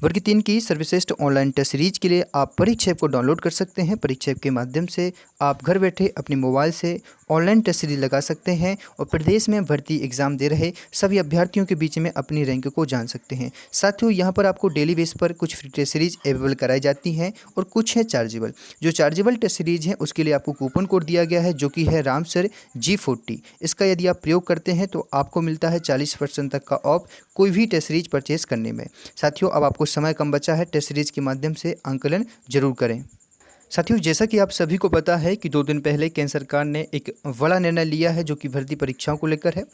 वर्ग 3 की सर्वश्रेष्ठ ऑनलाइन टेस्ट सीरीज के लिए आप परीक्षा ऐप को डाउनलोड कर सकते हैं। परीक्षा ऐप के माध्यम से आप घर बैठे अपने मोबाइल से ऑनलाइन टेस्ट सीरीज लगा सकते हैं और प्रदेश में भर्ती एग्जाम दे रहे सभी अभ्यर्थियों के बीच में अपनी रैंक को जान सकते हैं। साथियों, यहाँ पर आपको डेली बेस पर कुछ फ्री टेस्ट सीरीज अवेलेबल कराई जाती हैं और कुछ है चार्जेबल। जो चार्जेबल टेस्ट सीरीज है उसके लिए आपको कूपन कोड दिया गया है जो कि है रामसर G40। इसका यदि आप प्रयोग करते हैं तो आपको मिलता है 40% तक का ऑफ कोई भी टेस्ट सीरीज परचेज करने में। साथियों, अब आपको समय कम बचा है, टेस्ट सीरीज के माध्यम से आंकलन जरूर करें। साथियों, जैसा कि आप सभी को पता है कि 2 दिन पहले केंद्र सरकार ने एक बड़ा निर्णय लिया है जो कि भर्ती परीक्षाओं को लेकर है।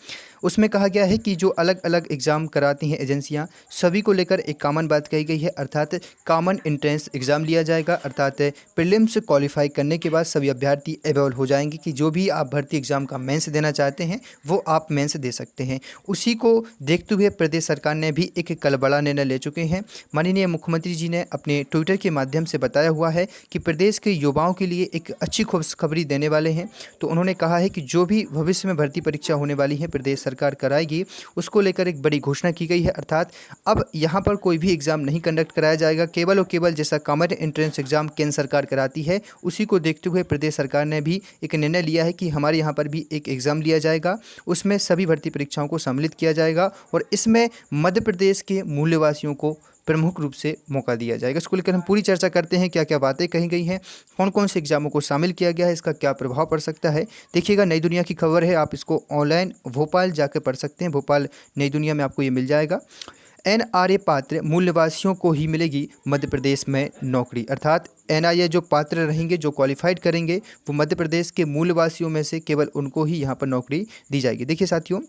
उसमें कहा गया है कि जो अलग अलग एग्ज़ाम कराती हैं एजेंसियां, सभी को लेकर एक कॉमन बात कही गई है, अर्थात कॉमन एंट्रेंस एग्ज़ाम लिया जाएगा। अर्थात प्रीलिम्स क्वालिफाई करने के बाद सभी अभ्यर्थी अवेलेबल हो जाएंगे कि जो भी आप भर्ती एग्ज़ाम का मेंस देना चाहते हैं वो आप मेंस दे सकते हैं। उसी को देखते हुए प्रदेश सरकार ने भी एक कल बड़ा निर्णय ले चुके हैं। माननीय मुख्यमंत्री जी ने अपने ट्विटर के माध्यम से बताया हुआ है कि प्रदेश के युवाओं के लिए एक अच्छी खुशखबरी देने वाले हैं। तो उन्होंने कहा है कि जो भी भविष्य में भर्ती परीक्षा होने वाली है प्रदेश सरकार कराएगी, उसको लेकर एक बड़ी घोषणा की गई है। अर्थात अब यहाँ पर कोई भी एग्ज़ाम नहीं कंडक्ट कराया जाएगा, केवल और केवल जैसा कॉमन एंट्रेंस एग्ज़ाम केंद्र सरकार कराती है उसी को देखते हुए प्रदेश सरकार ने भी एक निर्णय लिया है कि हमारे यहाँ पर भी एक एग्ज़ाम लिया जाएगा, उसमें सभी भर्ती परीक्षाओं को सम्मिलित किया जाएगा और इसमें मध्य प्रदेश के मूल्यवासियों को प्रमुख रूप से मौका दिया जाएगा। इसको लेकर हम पूरी चर्चा करते हैं, क्या क्या बातें कही गई हैं, कौन कौन से एग्जामों को शामिल किया गया है, इसका क्या प्रभाव पड़ सकता है। देखिएगा, नई दुनिया की खबर है, आप इसको ऑनलाइन भोपाल जाकर पढ़ सकते हैं। भोपाल नई दुनिया में आपको ये मिल जाएगा। NRA पात्र मूल्यवासियों को ही मिलेगी मध्य प्रदेश में नौकरी। अर्थात NRA जो पात्र रहेंगे, जो क्वालिफाइड करेंगे, वो मध्य प्रदेश के मूलवासियों में से केवल उनको ही यहाँ पर नौकरी दी जाएगी। देखिए साथियों,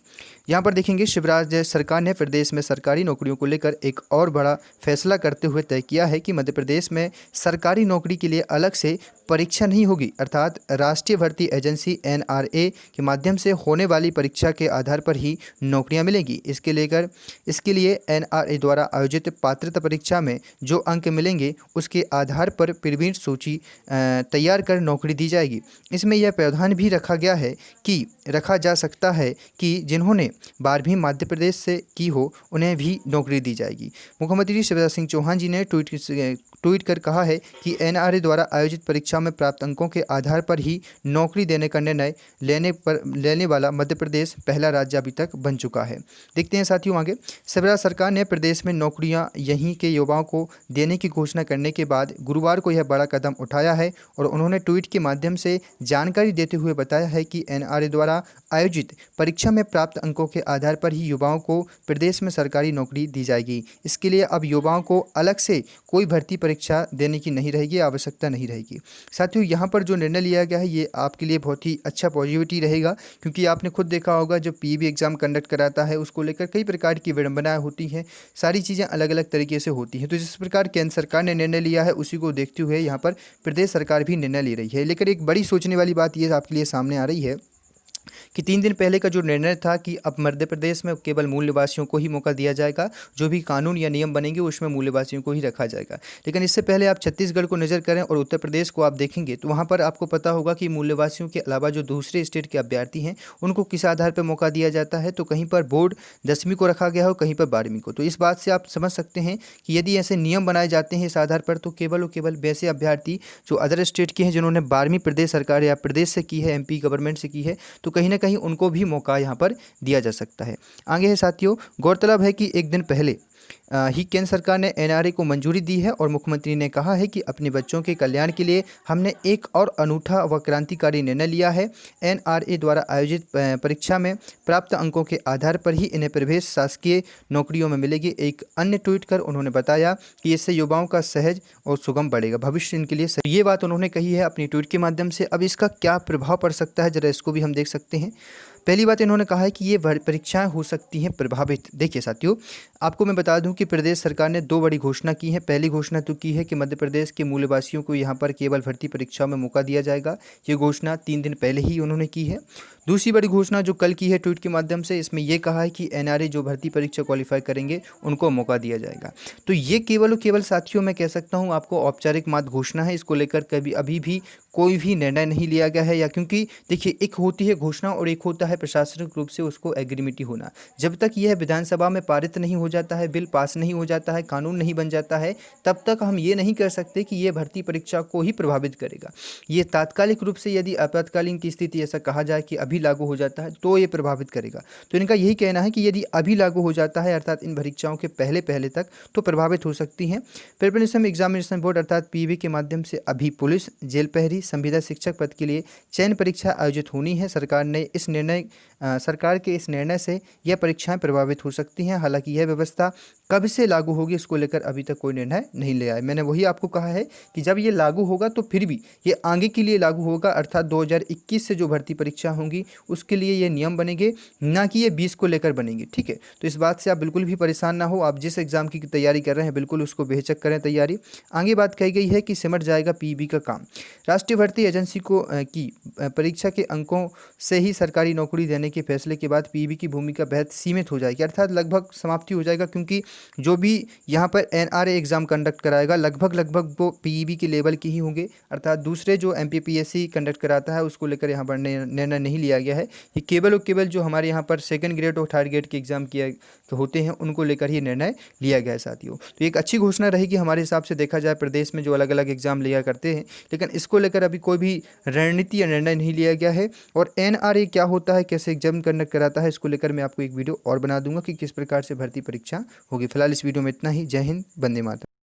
यहाँ पर देखेंगे शिवराज सरकार ने प्रदेश में सरकारी नौकरियों को लेकर एक और बड़ा फैसला करते हुए तय किया है कि मध्य प्रदेश में सरकारी नौकरी के लिए अलग से परीक्षा नहीं होगी। अर्थात राष्ट्रीय भर्ती एजेंसी NRA के माध्यम से होने वाली परीक्षा के आधार पर ही नौकरियां मिलेंगी। इसके लिए NRA द्वारा आयोजित पात्रता परीक्षा में जो अंक मिलेंगे उसके आधार पर प्रवीण सूची तैयार कर नौकरी दी जाएगी। इसमें यह प्रावधान भी रखा जा सकता है कि जिन्होंने 12वीं मध्य प्रदेश से की हो उन्हें भी नौकरी दी जाएगी। मुख्यमंत्री शिवराज सिंह चौहान जी ने ट्वीट कर कहा है कि NRA द्वारा आयोजित परीक्षा में प्राप्त अंकों के आधार पर ही नौकरी देने का निर्णय लेने वाला मध्य प्रदेश पहला राज्य अभी तक बन चुका है। देखते हैं साथियों आगे। शिवराज सरकार ने प्रदेश में नौकरियां यहीं के युवाओं को देने की घोषणा करने के बाद गुरुवार को यह बड़ा कदम उठाया है और उन्होंने ट्वीट के माध्यम से जानकारी देते हुए बताया है कि NRA द्वारा आयोजित परीक्षा में प्राप्त अंकों के आधार पर ही युवाओं को प्रदेश में सरकारी नौकरी दी जाएगी। इसके लिए अब युवाओं को अलग से कोई भर्ती परीक्षा देने की नहीं रहेगी, आवश्यकता नहीं रहेगी। साथियों, यहाँ पर जो निर्णय लिया गया है ये आपके लिए बहुत ही अच्छा पॉजिटिविटी रहेगा, क्योंकि आपने खुद देखा होगा जब PEB एग्जाम कंडक्ट कराता है उसको लेकर कई प्रकार की विडंबनाएं होती हैं, सारी चीज़ें अलग अलग तरीके से होती हैं। तो जिस प्रकार केंद्र सरकार ने निर्णय लिया है उसी को देखते हुए यहाँ पर प्रदेश सरकार भी निर्णय ले रही है। लेकिन एक बड़ी सोचने वाली बात ये आपके लिए सामने आ रही है कि 3 दिन पहले का जो निर्णय था कि अब मध्य प्रदेश में केवल मूल्यवासियों को ही मौका दिया जाएगा, जो भी कानून या नियम बनेंगे उसमें मूल्यवासियों को ही रखा जाएगा। लेकिन इससे पहले आप छत्तीसगढ़ को नज़र करें और उत्तर प्रदेश को आप देखेंगे तो वहाँ पर आपको पता होगा कि मूल्यवासियों के अलावा जो दूसरे स्टेट के अभ्यर्थी हैं उनको किस आधार पर मौका दिया जाता है। तो कहीं पर बोर्ड 10वीं को रखा गया हो, कहीं पर 12वीं को। तो इस बात से आप समझ सकते हैं कि यदि ऐसे नियम बनाए जाते हैं इस आधार पर तो केवल और केवल वैसे अभ्यर्थी जो अदर स्टेट के हैं, जिन्होंने 12वीं प्रदेश सरकार या प्रदेश से की है, MP गवर्नमेंट से की है, तो कहीं ना कहीं उनको भी मौका यहाँ पर दिया जा सकता है। आगे है साथियों, गौरतलब है कि एक दिन पहले ही केंद्र सरकार ने NRA को मंजूरी दी है और मुख्यमंत्री ने कहा है कि अपने बच्चों के कल्याण के लिए हमने एक और अनूठा व क्रांतिकारी निर्णय लिया है। NRA द्वारा आयोजित परीक्षा में प्राप्त अंकों के आधार पर ही इन्हें प्रवेश शासकीय नौकरियों में मिलेगी। एक अन्य ट्वीट कर उन्होंने बताया कि इससे युवाओं का सहज और सुगम बढ़ेगा, भविष्य इनके लिए सही। ये बात उन्होंने कही है अपनी ट्वीट के माध्यम से। अब इसका क्या प्रभाव पड़ सकता है जरा इसको भी हम देख सकते हैं। पहली बात इन्होंने कहा है कि ये परीक्षाएं हो सकती हैं प्रभावित। देखिए साथियों, आपको मैं बता दूं कि प्रदेश सरकार ने 2 बड़ी घोषणा की है। पहली घोषणा तो की है कि मध्य प्रदेश के मूलवासियों को यहाँ पर केवल भर्ती परीक्षाओं में मौका दिया जाएगा। ये घोषणा 3 दिन पहले ही उन्होंने की है। दूसरी बड़ी घोषणा जो कल की है ट्वीट के माध्यम से, इसमें यह कहा है कि NRA जो भर्ती परीक्षा क्वालिफाई करेंगे उनको मौका दिया जाएगा। तो ये केवल और केवल साथियों मैं कह सकता हूँ आपको औपचारिक मात्र घोषणा है। इसको लेकर कभी अभी भी कोई भी निर्णय नहीं लिया गया है, या क्योंकि देखिए एक होती है घोषणा और एक होता है प्रशासनिक रूप से उसको एग्रीमिटी होना। जब तक यह विधानसभा में पारित नहीं हो जाता है, बिल पास नहीं हो जाता है, कानून नहीं बन जाता है, तब तक हम ये नहीं कर सकते कि ये भर्ती परीक्षा को ही प्रभावित करेगा। ये तात्कालिक रूप से यदि आपातकालीन की स्थिति ऐसा कहा जाए कि अभी लागू हो जाता है तो ये प्रभावित करेगा। तो इनका यही कहना है कि यदि अभी लागू हो जाता है अर्थात इन परीक्षाओं के पहले पहले तक तो प्रभावित हो सकती हैं। प्रिपरेशन एग्जामिनेशन बोर्ड अर्थात पीईबी के माध्यम से अभी पुलिस, जेल प्रहरी, संविदा शिक्षक पद के लिए चयन परीक्षा आयोजित होनी है। सरकार के इस निर्णय से यह परीक्षाएं प्रभावित हो सकती हैं। हालांकि यह व्यवस्था कब से लागू होगी इसको लेकर अभी तक कोई निर्णय नहीं लिया है। मैंने वही आपको कहा है कि जब ये लागू होगा तो फिर भी ये आगे के लिए लागू होगा, अर्थात 2021 से जो भर्ती परीक्षा होंगी उसके लिए ये नियम बनेंगे, ना कि ये 20 को लेकर बनेंगे। ठीक है, तो इस बात से आप बिल्कुल भी परेशान ना हो। आप जिस एग्जाम की तैयारी कर रहे हैं बिल्कुल उसको बेहिचक करें तैयारी। आगे बात कही गई है कि सिमट जाएगा पीईबी का काम। राष्ट्रीय भर्ती एजेंसी को की परीक्षा के अंकों से ही सरकारी नौकरी देने के फैसले के बाद पीईबी की भूमिका बेहद सीमित हो जाएगी, अर्थात लगभग समाप्ति हो जाएगा, क्योंकि जो भी यहाँ पर एनआरए एग्जाम कंडक्ट कराएगा लगभग वो पीईबी के लेवल के ही होंगे, अर्थात दूसरे जो एमपीपीएससी कंडक्ट कराता है उसको लेकर यहाँ पर निर्णय नहीं लिया गया है। ये केवल और केवल जो हमारे यहाँ पर सेकंड ग्रेड और थर्ड ग्रेड के एग्जाम किया होते हैं उनको लेकर ही निर्णय लिया गया है साथियों। तो एक अच्छी घोषणा रहेगी हमारे हिसाब से देखा जाए प्रदेश में जो अलग अलग एग्जाम लिया करते हैं, लेकिन इसको लेकर अभी कोई भी रणनीति या निर्णय नहीं लिया गया है। और एनआरए क्या होता है, कैसे एग्जाम कंडक्ट कराता है, इसको लेकर मैं आपको एक वीडियो और बना दूंगा कि किस प्रकार से भर्ती परीक्षा होगी। फिलहाल इस वीडियो में इतना ही। जय हिंद, वंदे मातरम।